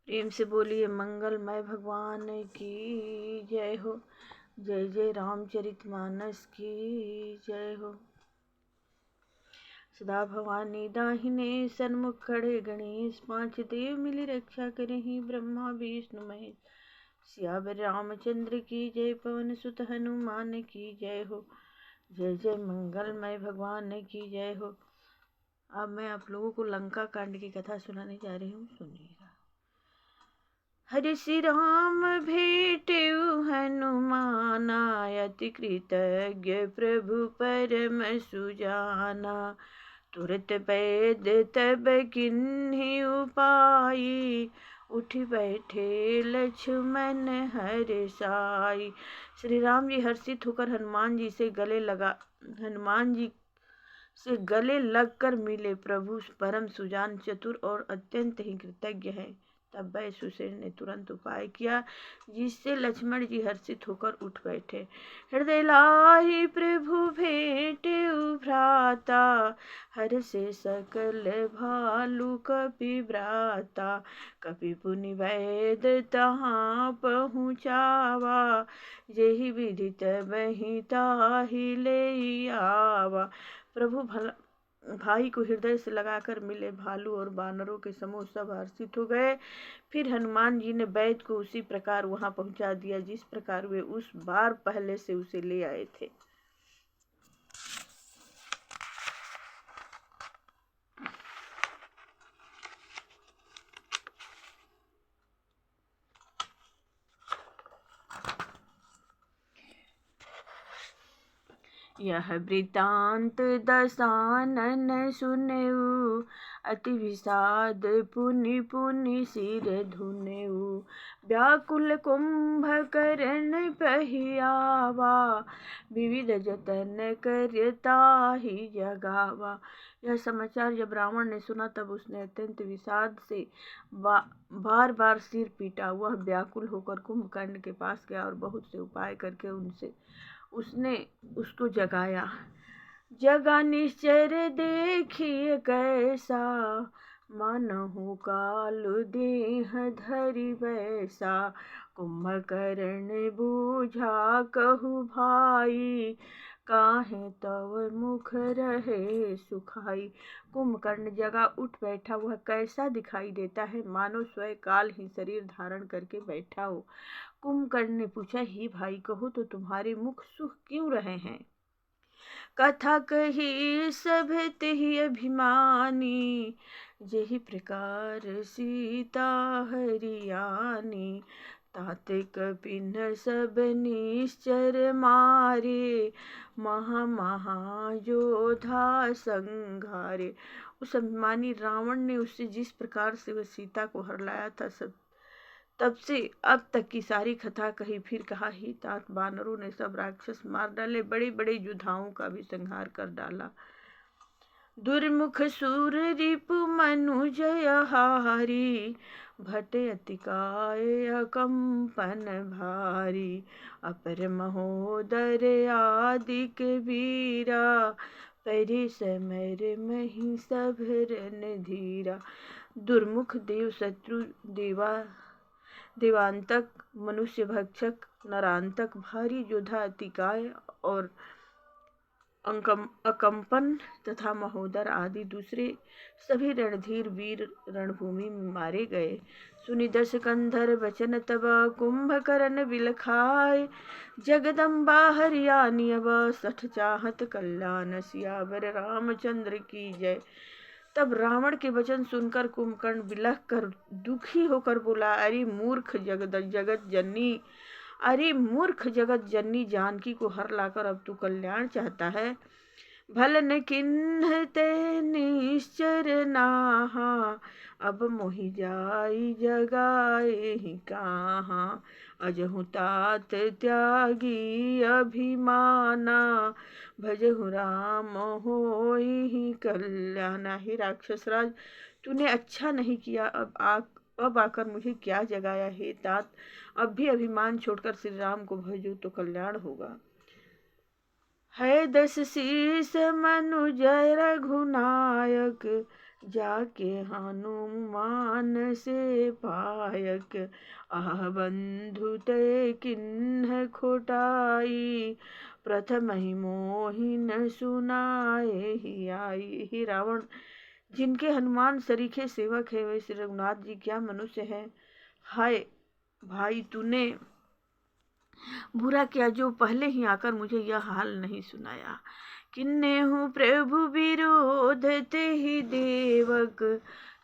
प्रेम से बोलिए मंगलमय भगवान की जय हो। जय जय रामचरितमानस की जय हो। सदा भवानी दाहिने सन्मुख खड़े गणेश, पांच देव मिली रक्षा करहि ब्रह्मा विष्णु महेश। सियावर रामचंद्र की जय, पवन सुत हनुमान की जय हो। जय जय मंगलमय भगवान की जय हो। अब मैं आप लोगों को लंका कांड की कथा सुनाने जा रही हूँ, सुनिएगा। हरि श्री राम भेटेउ हनुमाना, अति कृतज्ञ प्रभु परम सुजाना। तुरत पैद तब किन्हीं उपाई, उठ बैठे लक्ष्मण हर्षाई। श्री राम जी हर्षित होकर हनुमान जी से गले लगकर मिले। प्रभु परम सुजान, चतुर और अत्यंत ही कृतज्ञ है। तब वह सुशेष ने तुरंत उपाय किया, जिससे लक्ष्मण जी हर्षित होकर उठ बैठे। हृदय लाहि प्रभु भेंटे भ्राता, हर से सकल भालु कपि भ्राता। कपि पुनि वैद तहाँ पहुँचावा, जेहि विधि तबहि ताहि ले आवा। प्रभु भाई को हृदय से लगाकर मिले। भालू और बानरों के समूह सब हर्षित हो गए। फिर हनुमान जी ने वैद को उसी प्रकार वहां पहुंचा दिया, जिस प्रकार वे उस बार पहले से उसे ले आए थे। यह वृतांत दसानन सुनेऊ, अति विषाद पुनि पुनि सिर धुनेऊ। व्याकुल कुंभकर्ण पहियावा, विविध जतन करता ही जगावा। यह समाचार जब रावण ने सुना, तब उसने अत्यंत विषाद से बार बार सिर पीटा। वह व्याकुल होकर कुंभकर्ण के पास गया और बहुत से उपाय करके उसने उसको जगाया। जगा निश्चर देखिए कैसा, मानहु काल देह धरि वैसा। कुंभकर्ण बूझा कहु भाई, काहे तव मुख रहे सुखाई। कुंभकर्ण जगा उठ बैठा। वह कैसा दिखाई देता है, मानो स्वयं काल ही शरीर धारण करके बैठा हो। कुंभकर्ण ने पूछा, ही भाई कहो तो तुम्हारे मुख सुख क्यों रहे हैं। कथा कही सब तेहि अभिमानी, जेहि प्रकार सीता हरियाणी। तात कपिन सब निश्चर मारे, महा महा योधा संघारे। उस अभिमानी रावण ने उससे जिस प्रकार से वह सीता को हर लाया था, तब से अब तक की सारी कथा कही। फिर कहा, ही तात बानरों ने सब राक्षस मार डाले, बड़े बड़े योद्धाओं का भी संहार कर डाला। दुर्मुख सूर रिपु मनु जय हारी, भटे अतिकाय अकंपन भारी। अपर महोदर आदिक वीरा, परि समर मही सब रन धीरा। दुर्मुख देव शत्रु, देवांतक, मनुष्य भक्षक, नरांतक, भारी योद्धा अतिकाय और अकंपन तथा महोदर आदि दूसरे सभी रणधीर वीर रणभूमि में मारे गए। सुनि दस कंधर वचन तब, कुंभकर्ण बिलखाय। जगदम्बा हरियाणी अब, सठ चाहत कल्याण। सियावर रामचंद्र की जय। तब रावण के वचन सुनकर कुंभकर्ण बिलख कर दुखी होकर बोला, अरे मूर्ख जगत जननी जानकी को हर लाकर अब तू कल्याण चाहता है। भल न किन्ह ते निश्चर नाहा, अब मोहि जाई जगाए ही कहाँ। अजहु तात त्यागी अभिमाना, भजहु राम होई ही कल्याणा। हे राक्षसराज, तूने अच्छा नहीं किया। अब आकर मुझे क्या जगाया। हे तात, अब भी अभिमान छोड़कर श्री राम को भजो तो कल्याण होगा। है दस शीस मनुज रघुनायक, जाके हनुमान से पायक, आह बंधु ते किन्ह खोटाई, प्रथम ही मोहिन सुनाए ही आई। ही रावण, जिनके हनुमान सरीखे सेवक है वे श्री रघुनाथ जी क्या मनुष्य है। हाय भाई, तूने बुरा किया जो पहले ही आकर मुझे यह हाल नहीं सुनाया। किन्नेहु प्रभु विरोध ते ही देवक,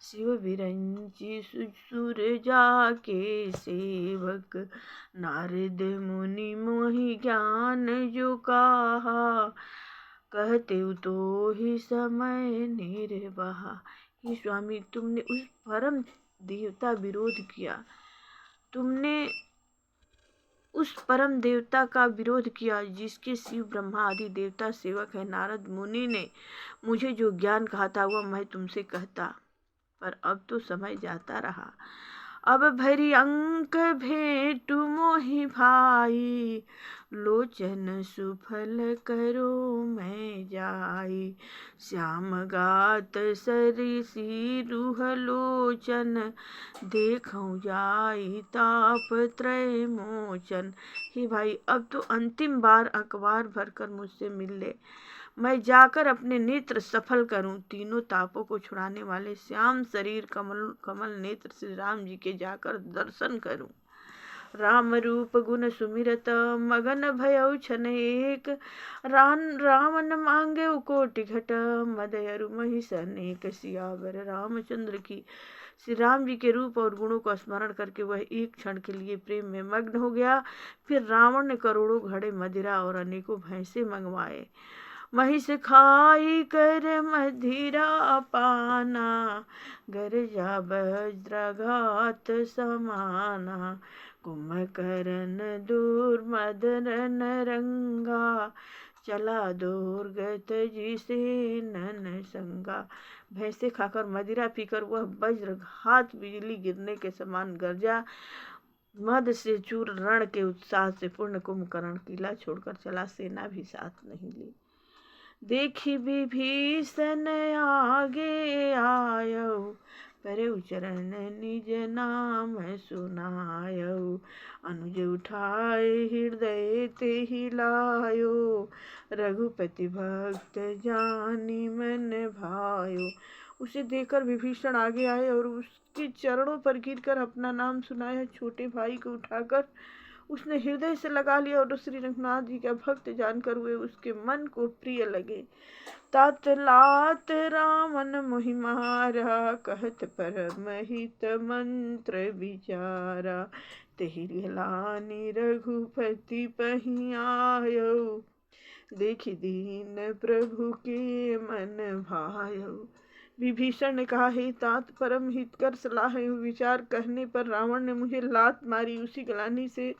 शिव विरंची सुर जाके सेवक, नारद मुनि मोहि ज्ञान जो कहा, कहते तो ही समय निर्वाहा। हे स्वामी, तुमने उस परम देवता विरोध किया, तुमने उस परम देवता का विरोध किया जिसके शिव ब्रह्मा आदि देवता सेवक है। नारद मुनि ने मुझे जो ज्ञान कहा था वह मैं तुमसे कहता, पर अब तो समय जाता रहा। अब भरी अंक भेंटु मोहि भाई, लोचन सुफल करो मैं जाई, श्याम गात सरिसी रूह लोचन, देखऊं जाई ताप त्रय मोचन। हे भाई, अब तो अंतिम बार अखबार भरकर मुझसे मिल ले, मैं जाकर अपने नेत्र सफल करूं, तीनों तापों को छुड़ाने वाले श्याम शरीर कमल कमल नेत्र श्री राम जी के जाकर दर्शन करूं। राम रूप गुण सुमिरत मगन भयउ छन एक, रावण मांगे कोटि घट, मदयरु महिष अनेक। सियावर रामचंद्र की। श्री राम जी के रूप और गुणों का स्मरण करके वह एक क्षण के लिए प्रेम में मग्न हो गया। फिर रावण ने करोड़ों घड़े मदिरा और अनेकों भैंसे मंगवाए। महिष खाई कर मदिरा पाना, गरजा वज्रघात समाना, कुंभकर्ण दूर मदन रंगा, चला दुर्गत जिसे नन संगा। भैंसे खाकर मदिरा पीकर वह वज्रघात बिजली गिरने के समान गरजा, मद से चूर रण के उत्साह से पूर्ण कुंभकर्ण किला छोड़कर चला, सेना भी साथ नहीं ली। देखी विभीषण आगे आयो, परउ चरण निज नाम सुनायो, अनुज उठाए हृदय ते ही लायो, रघुपति भक्त जानी मन भायो। उसे देखकर विभीषण आगे आए और उसके चरणों पर गिरकर अपना नाम सुनाया। छोटे भाई को उठाकर उसने हृदय से लगा लिया और श्री रघुनाथ जी का भक्त जानकर हुए उसके मन को प्रिय लगे। तात लात रामन मोहि मारा, कहत परम हित मंत्र विचारा, तेहि लानि रघुपति पहि आयो, देखि दीन प्रभु के मन भायो। विभीषण ने कहा, हे तात, परम हितकर सलाह एवं विचार कहने पर रावण ने मुझे लात मारी। उसी ग्लानि से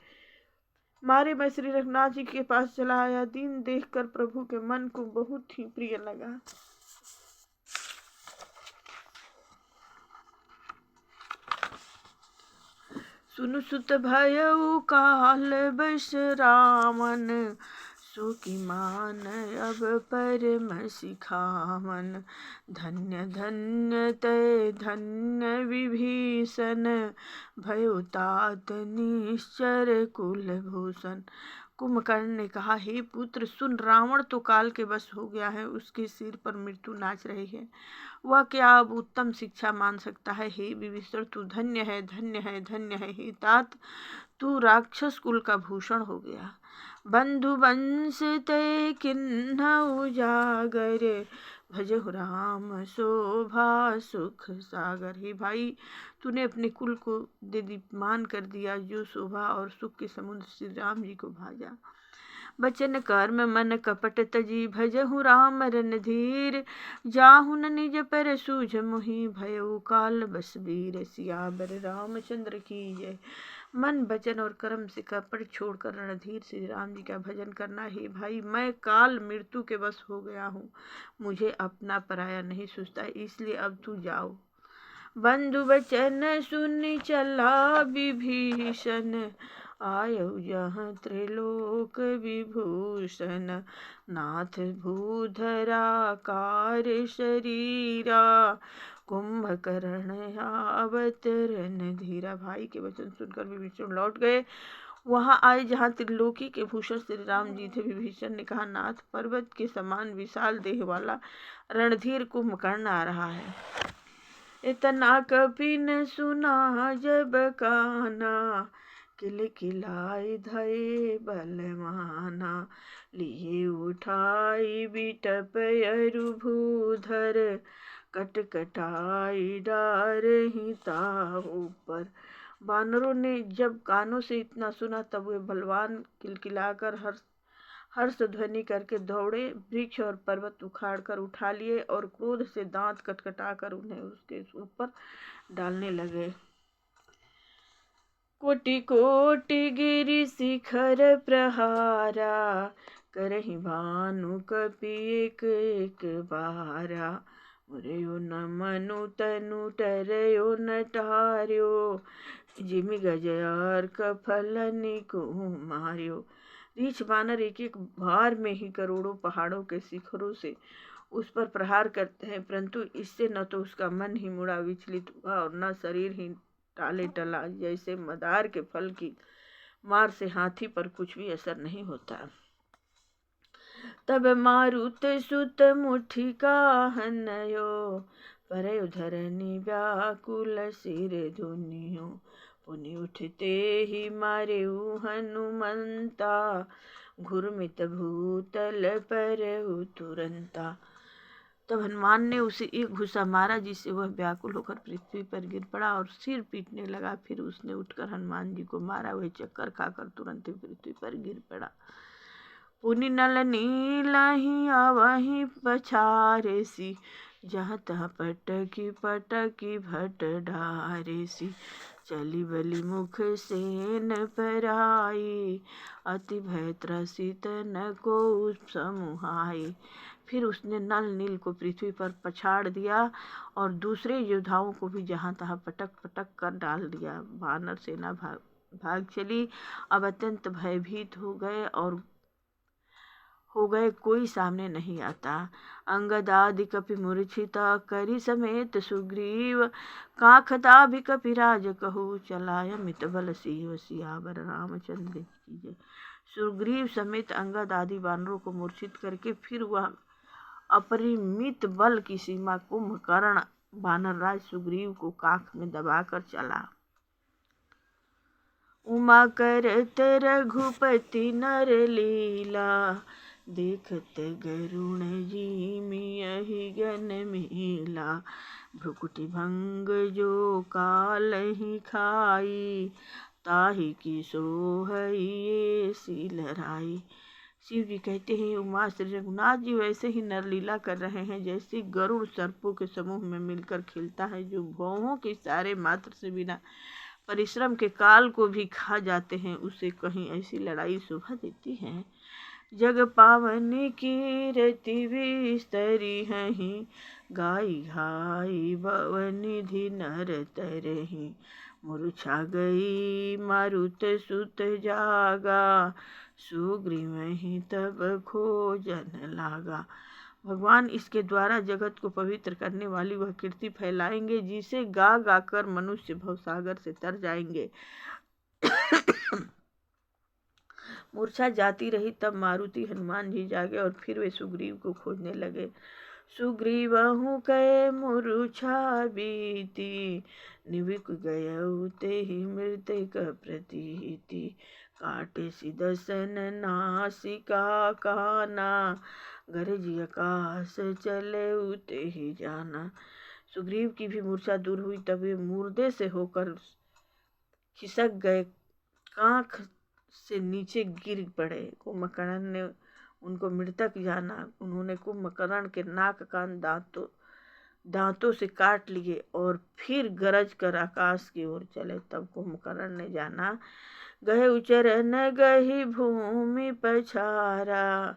मारे मैं श्री रघुनाथ जी के पास चला आया। दीन देखकर प्रभु के मन को बहुत ही प्रिय लगा। सुनु सुत भयउ काल बस रामन, सो की मान अब परम सिखावन, धन्य धन्य तय धन्य विभीषण, भयो तात निश्चर कुलभूषण। कुंभकर्ण ने कहा, हे पुत्र सुन, रावण तो काल के बस हो गया है, उसके सिर पर मृत्यु नाच रही है, वह क्या अब उत्तम शिक्षा मान सकता है। हे विभीषण, तू धन्य है, धन्य है, धन्य है। हे तात, तू राक्षस कुल का भूषण हो गया। बंधु वंश ते किन्ह उजागर, भजहु राम शोभा सुख सागर। हे भाई, तूने अपने कुल को दीप्यमान कर दिया, जो शोभा और सुख के समुद्र श्री राम जी को भाजा। बचन कर्म मन कपट तजी, भजहु राम रणधीर, जाहुन निज पर सूझ मोहि, भयउ काल बस वीर। सियावर रामचंद्र की जय। मन वचन और कर्म से कपट छोड़कर रणधीर श्री राम जी का भजन करना। हे भाई, मैं काल मृत्यु के बस हो गया हूँ, मुझे अपना पराया नहीं सूझता, इसलिए अब तू जाओ। बंधु वचन सुनि चला विभीषण, आयौ जहाँ त्रिलोक विभूषण, नाथ भूधरा कार शरीरा, कुंभकर्ण आवत रणधीरा। भाई के वचन सुनकर विभीषण लौट गए। वहां आए जहां त्रिलोकी के भूषण श्री राम जी थे। विभीषण ने कहा, नाथ, पर्वत के समान विशाल देह वाला रणधीर कुंभकर्ण आ रहा है। इतना कभी न सुना जब काना, किलकिलाए धये बलवाना। लिए उठाई बिटप अरु भूधर, कटकटाई डारहि ताहु पर। बानरों ने जब कानों से इतना सुना तब वे बलवान किलकिलाकर हर्ष ध्वनि करके दौड़े, वृक्ष और पर्वत उखाड़ कर उठा लिए और क्रोध से दांत कटकटाकर उन्हें उसके ऊपर डालने लगे। कोटि कोटि गिरि शिखर प्रहारा, करहि भानु कपि एक एक बारा। मुरयो न मनु तनु टरयो न टार्यो, जिमि गजयार कफलनि को मार्यो। रीछ बानर एक एक बार में ही करोड़ों पहाड़ों के शिखरों से उस पर प्रहार करते हैं, परंतु इससे न तो उसका मन ही मुड़ा विचलित हुआ और न शरीर ही टाले टला। जैसे मदार के फल की मार से हाथी पर कुछ भी असर नहीं होता। तब मारुत सुत मुठिका हनयो, परयो धरनी व्याकुल सिर धुनियो। पुनि उठते ही मारेउ हनुमंता, घुरमित भूतल परहु तुरंता। तब हनुमान ने उसे एक घुसा मारा, जिससे वह व्याकुल होकर पृथ्वी पर गिर पड़ा और सिर पीटने लगा। फिर उसने उठकर हनुमान जी को मारा, वह चक्कर खाकर तुरंत ही पृथ्वी पर गिर पड़ा। पुनि नल नीलहि आवहि पछारेसी, जहाँ तहाँ पटकी पटकी भट ढारेसी। चली बलि मुख सेन पराई, अति भय त्रसित न को समुहाई। फिर उसने नल नील को पृथ्वी पर पछाड़ दिया और दूसरे योद्धाओं को भी जहाँ तहाँ पटक पटक कर डाल दिया। वानर सेना भाग चली। अब अत्यंत भयभीत हो गए, कोई सामने नहीं आता। अंगद आदि कपि मूर्छिता, करी समेत सुग्रीव। काखता भी कपिराज कहू, चलाय मित बल सियो। सियावर रामचंद्र की जय। सुग्रीव समेत अंगद आदि वानरों को मूर्छित करके फिर वह अपरिमित बल की सीमा कुंभकर्ण वानरराज सुग्रीव को काख में दबाकर चला। उमा करत रघुपति नर लीला, देखत गरुण जिमियहि गन मीला। भ्रुकुटि भंग जो कालहि खाई, ताहि की सोहई सिलराई। शिव जी कहते हैं, उमा श्री रघुनाथ जी वैसे ही नरलीला कर रहे हैं जैसे गरुड़ सर्पों के समूह में मिलकर खेलता है, जो भौहों के इशारे मात्र से बिना परिश्रम के काल को भी खा जाते हैं। उसे कहीं ऐसी लड़ाई शोभा देती है। जग पावन कीरति विस्तरी हहीं, गाई घाई भवनिधि नर तरहीं। मूर्छा गई मारुत सुत जागा, सुग्रीवहि तब खोजन लागा। भगवान इसके द्वारा जगत को पवित्र करने वाली वह कीर्ति फैलाएंगे, जिसे गा गा कर मनुष्य भवसागर से तर जाएंगे। मूर्छा जाती रही, तब मारुति हनुमान जी जागे और फिर वे सुग्रीव को खोजने लगे। सुग्रीवहु कै मूर्छा बीती, निबिक गयउ तेहि मृतक प्रतीति। काटे सिदसन नासिका काना, गरजि आकाश चलउ तेहि जाना। सुग्रीव की भी मूर्छा दूर हुई, तब वे मुर्दे से होकर खिसक गए, कांख से नीचे गिर पड़े। कुंभकर्ण ने उनको मृतक जाना। उन्होंने कुंभकर्ण के नाक कान दांतों से काट लिए और फिर गरज कर आकाश की ओर चले। तब कुंभकर्ण ने जाना, गहे उचरन गही भूमि पछारा,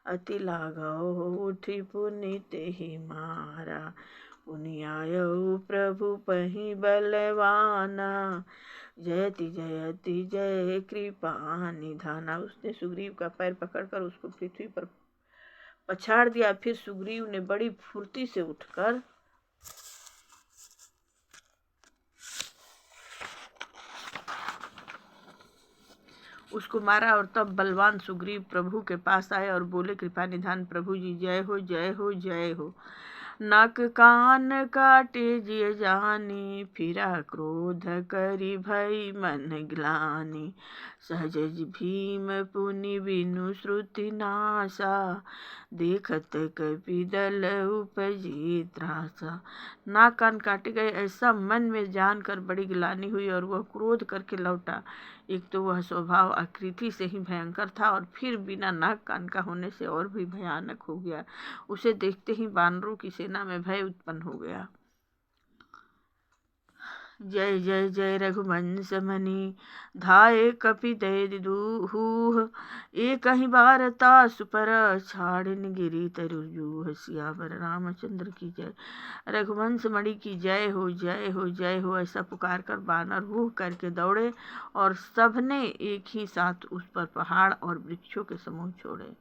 अति लाघव उठी पुनि तेहि मारा। पुनि आयउ प्रभु पहि बलवाना, जयति जयति जय कृपा निधाना। उसने सुग्रीव का पैर पकड़कर उसको पृथ्वी पर पछाड़ दिया। फिर सुग्रीव ने बड़ी फुर्ती से उठकर उसको मारा। और तब बलवान सुग्रीव प्रभु के पास आए और बोले, कृपा निधान प्रभु जी, जय हो जय हो जय हो। नक कान काटे जिय जानी, फिरा क्रोध करि भई मन ग्लानि। सहज भीम पुनि बिनु श्रुति नासा, देखत कपि दल उपजी त्रासा। नाक कान काटे गए ऐसा मन में जानकर बड़ी ग्लानि हुई और वह क्रोध करके लौटा। एक तो वह स्वभाव आकृति से ही भयंकर था और फिर बिना नाक कान का होने से और भी भयानक हो गया। उसे देखते ही वानरों की सेना में भय उत्पन्न हो गया। जय जय जय रघुवंश मणि, धाये कपि दय दूह। एक ही बार तासु पर, छाड़िन गिरि तरु। सियावर रामचंद्र की जय। रघुवंश मणि की जय हो जय हो जय हो, ऐसा पुकार कर बानर हूह करके दौड़े और सबने एक ही साथ उस पर पहाड़ और वृक्षों के समूह छोड़े।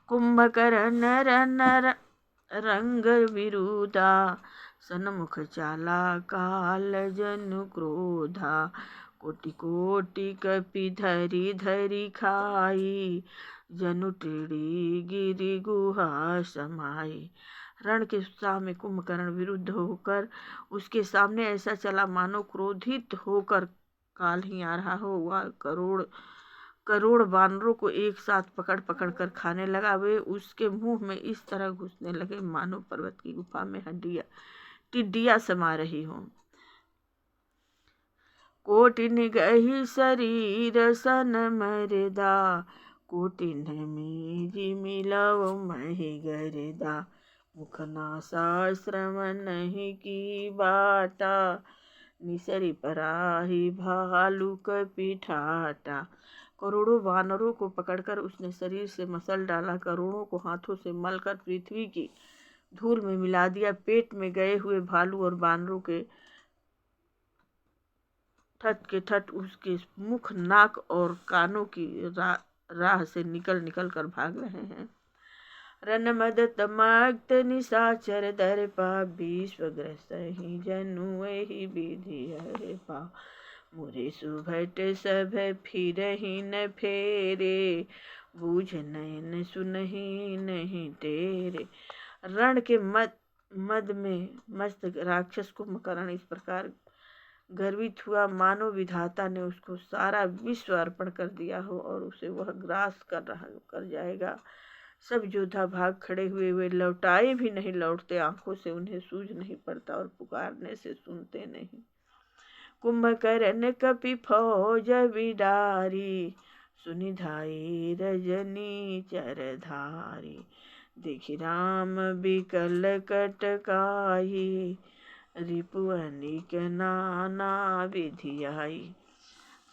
कुंभकर्ण नर रंग विरुदा, सन्मुख चाला काल जनु क्रोधा। कोटि कोटि कपि धरि धरि खाई, जनु टेढ़ी गिरि गुहा समाई। रण के उत्साह में कुंभकर्ण विरुद्ध होकर उसके सामने ऐसा चला मानो क्रोधित होकर काल ही आ रहा हो। वह करोड़ वानरों को एक साथ पकड़ पकड़ कर खाने लगा। वे उसके मुंह में इस तरह घुसने लगे मानो पर्वत की गुफा में टिड्डियां समा रही हों। कोटि निगहि शरीर सन मरदा, कोटि मिजी मिलव महि गरिदा। मुख नासा श्रम नहीं की बाटा, निसरी पराही भालू कपि ठाटा। करोड़ों वानरों को पकड़कर उसने शरीर से मसल डाला, करोड़ों को हाथों से मलकर पृथ्वी की धूल में मिला दिया। पेट में गए हुए भालू और वानरों के ठट उसके मुख, नाक और कानों की राह से निकल निकल कर भाग रहे हैं। रन मद तमक्त निशाचर दर्पा, विश्वग्रस्त ही जनु एहि विधि हरे पा। मुरे सुभट सभ फिरहि न फेरे, बूझ नयन सुनहि नहीं तेरे। रण के मद में मस्त राक्षस कुंभकर्ण इस प्रकार गर्वित हुआ मानो विधाता ने उसको सारा विश्व अर्पण कर दिया हो और उसे वह ग्रास कर जाएगा। सब योद्धा भाग खड़े हुए, वे लौटाए भी नहीं लौटते, आंखों से उन्हें सूझ नहीं पड़ता और पुकारने से सुनते नहीं। कुंभकर्ण कपि फौज बिडारी, सुनि धाई रजनी चरधारी। देखि राम बिकल कटकाई, रिपु अनेक नाना विधि आई।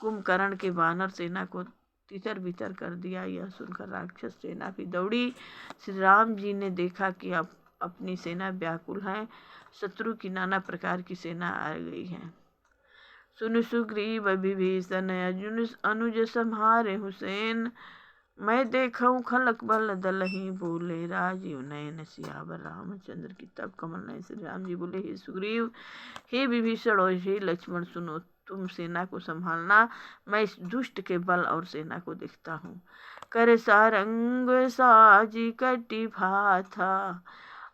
कुंभकर्ण के वानर सेना को तितर बितर कर दिया। यह सुनकर राक्षस सेना भी दौड़ी। श्री राम जी ने देखा कि अब अपनी सेना व्याकुल है, शत्रु की नाना प्रकार की सेना आ गई है। सुन सुग्रीव विभीषण अनुज सम्हारे हुसैन, मैं देखूं खलक बल दलहि, बोले राजीव नयन। सियावर रामचंद्र की तब कमल नयन श्री राम जी बोले, हे सुग्रीव, हे विभीषण और हे लक्ष्मण, सुनो, तुम सेना को संभालना, मैं इस दुष्ट के बल और सेना को देखता हूँ। कर सारंग साजी कटी भाथा,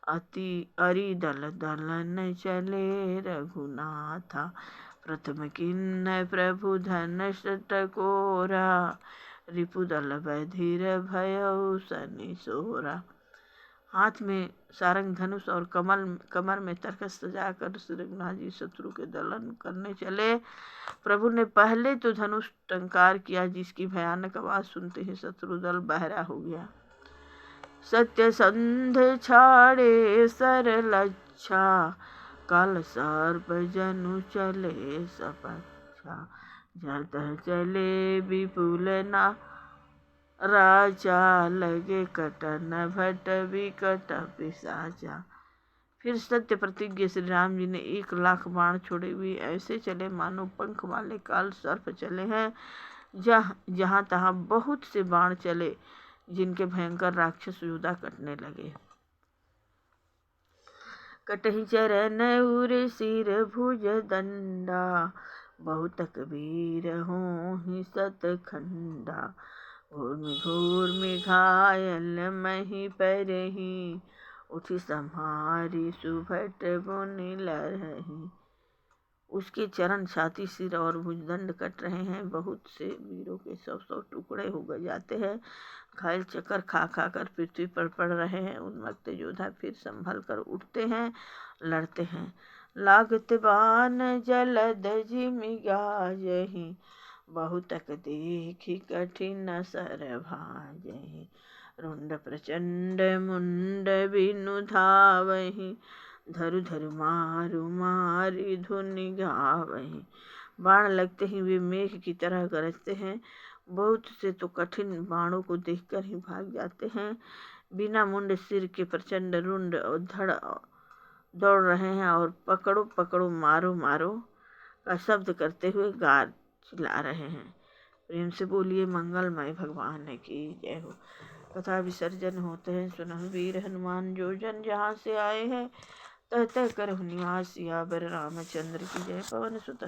अति अरि दल दलन चले रघुनाथा। प्रथम किन्न प्रभु धन टकोरा, रिपुदल बधिर भयउ सनि सोरा। हाथ में सारंग धनुष और कमर में तरकस सजाकर श्री रघुनाथ जी शत्रु के दलन करने चले। प्रभु ने पहले तो धनुष टंकार किया, जिसकी भयानक आवाज सुनते ही शत्रु दल बहरा हो गया। सत्य संध छाड़े सर लच्छा, काल सर्प जनु चले सपक्षा। जरतः चले विपुल ना राजा, लगे कटन भट विकट पिशाचा। फिर सत्य प्रतिज्ञ श्री राम जी ने 1,00,000 बाण छोड़े हुए ऐसे चले मानो पंख वाले काल सर्प चले हैं। जहाँ तहाँ बहुत से बाण चले, जिनके भयंकर राक्षस योद्धा कटने लगे। कटहि चरण उर सिर भुज दंडा, बहुत कबीर होहि सतखंडा। घूर में घायल मही परही, उठी सम्हारी सुभट बुनि लरही। उसके चरण, छाती, सिर और भुजदंड कट रहे हैं। बहुत से वीरों के 100 टुकड़े हो जाते हैं। घायल चक्कर खा खा कर पृथ्वी पर पड़ रहे हैं। उन्मत्त योद्धा फिर संभल कर उठते हैं, लड़ते हैं। लागत बान जलद जिमि गाजहि, बहुतक देखि कठिन सर भाजहि। रुंड प्रचंड मुंड बिनु धावहि, धरु धरु मारु मारी धुनि गावहि। बाण लगते ही वे मेघ की तरह गरजते हैं। बहुत से तो कठिन बाणों को देखकर ही भाग जाते हैं। बिना मुंड सिर के प्रचंड रुंड और धड़ दौड़ रहे हैं और पकड़ो पकड़ो मारो मारो का शब्द करते हुए गार चिल्ला रहे हैं। प्रेम से बोलिए मंगलमय भगवान की जय हो। कथा विसर्जन होते हैं। सुनह वीर हनुमान जो जन जहाँ से आए हैं, तह तह करहु निवास। सियावर रामचंद्र की जय। पवन सुत